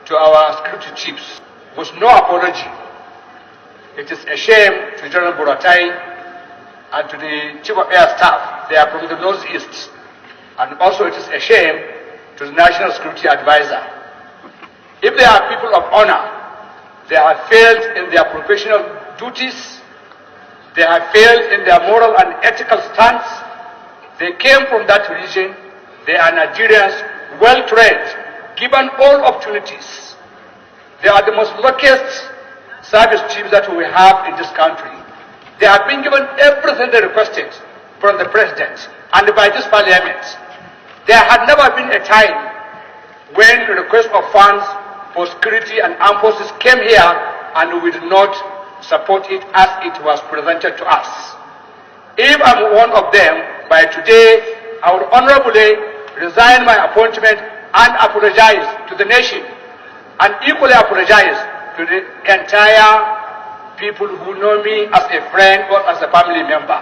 to our security chiefs with no apology. It is a shame to General Buratai and to the Chief of Air Staff. They are from the Northeast. And also it is a shame to the National Security Advisor. If they are people of honor, they have failed in their professional duties, they have failed in their moral and ethical stance. They came from that region. They are Nigerians, well trained, given all opportunities. They are the most luckiest service chiefs that we have in this country. They have been given everything they requested from the president and by this parliament. There had never been a time when the request of funds for security and armed forces came here and we did not support it as it was presented to us. If I'm one of them, by today I would honorably resign my appointment and apologize to the nation, and equally apologize to the entire people who know me as a friend or as a family member.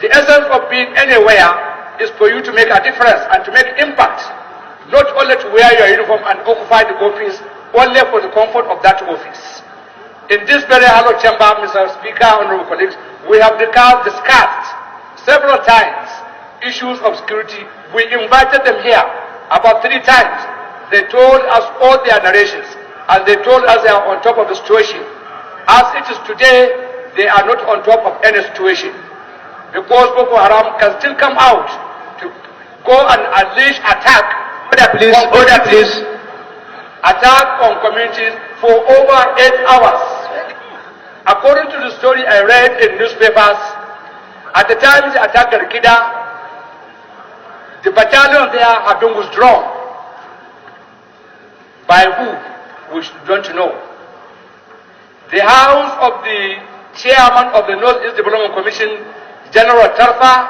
The essence of being anywhere is for you to make a difference and to make impact, not only to wear your uniform and occupy the office only for the comfort of that office. In this very hollow chamber, Mr. Speaker, honorable colleagues, we have discussed several times issues of security. We invited them here about 3 times. They told us all their narrations, and they told us they are on top of the situation. As it is today, they are not on top of any situation, because Boko Haram can still come out to go and unleash attack. Order please. Attack on communities for over 8 hours. According to the story I read in newspapers, at the time they attacked Garkida, the battalion there had been withdrawn. By who? We don't know. The house of the chairman of the Northeast Development Commission, General Tarfa,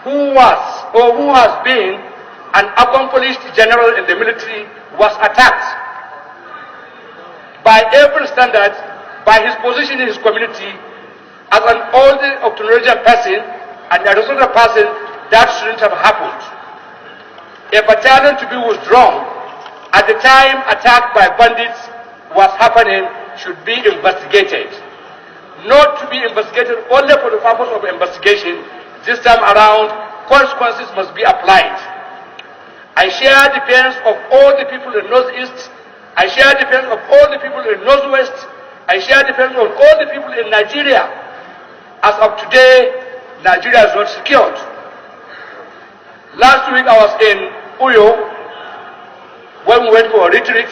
who has been an accomplished general in the military, was attacked. By every standard, by his position in his community, as an old octogenarian person and a responsible person, that shouldn't have happened. A battalion to be withdrawn at the time attack by bandits was happening should be investigated. Not to be investigated only for the purpose of investigation. This time around, consequences must be applied. I share the pains of all the people in Northeast. I share the pains of all the people in Northwest. I share the pains of all the people in Nigeria. As of today, Nigeria is not secured. Last week I was in Uyo. When we went for a retreat,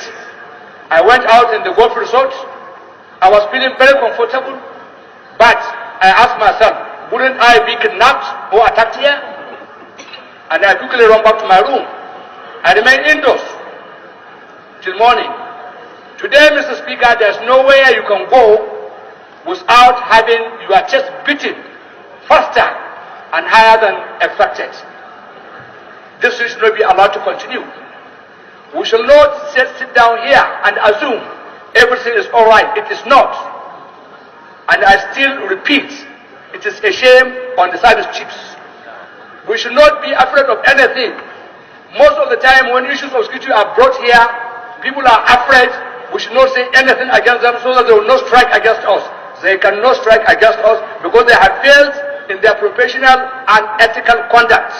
I went out in the golf resort. I was feeling very comfortable, but I asked myself, wouldn't I be kidnapped or attacked here? And I quickly ran back to my room. I remained indoors till morning. Today, Mr. Speaker, there's nowhere you can go without having your chest beaten faster and higher than expected. This should not be allowed to continue. We shall not sit down here and assume everything is all right. It is not. And I still repeat, it is a shame on the service chiefs. We should not be afraid of anything. Most of the time when issues of security are brought here, people are afraid. We should not say anything against them so that they will not strike against us. They cannot strike against us because they have failed in their professional and ethical conduct.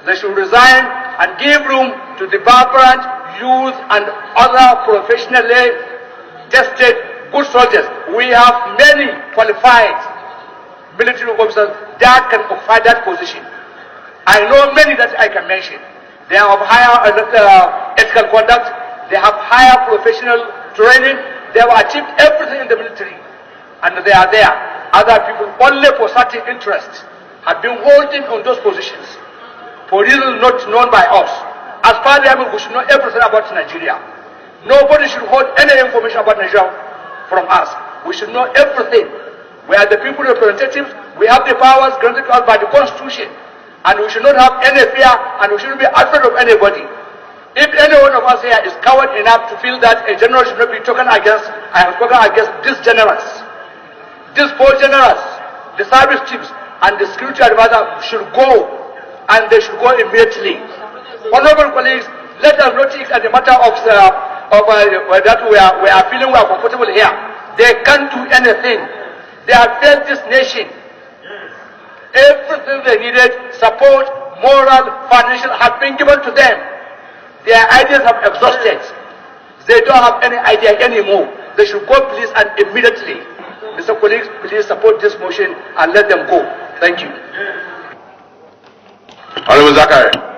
They should resign and give room to the vibrant youth and other professionally tested good soldiers. We have many qualified military officers that can occupy that position. I know many that I can mention. They have higher ethical conduct. They have higher professional training. They have achieved everything in the military. And they are there. Other people, only for certain interests, have been holding on those positions for reasons not known by us. As Parliament, we should know everything about Nigeria. Nobody should hold any information about Nigeria from us. We should know everything. We are the people representatives. We have the powers granted to us by the Constitution. And we should not have any fear, and we shouldn't be afraid of anybody. If any one of us here is coward enough to feel that a general should not be taken against, I have spoken against these generals. These 4 generals, the service chiefs, and the security advisor should go, and they should go immediately. Honorable colleagues, Let us not think as a matter of that we are feeling we are comfortable here. They can't do anything. They have failed this nation. Everything they needed, support, moral, financial, have been given to them. Their ideas have exhausted. They don't have any idea anymore. They should go, please, and immediately. Mr. Colleagues, please support this motion and let them go. Thank you. Honorable Zakari.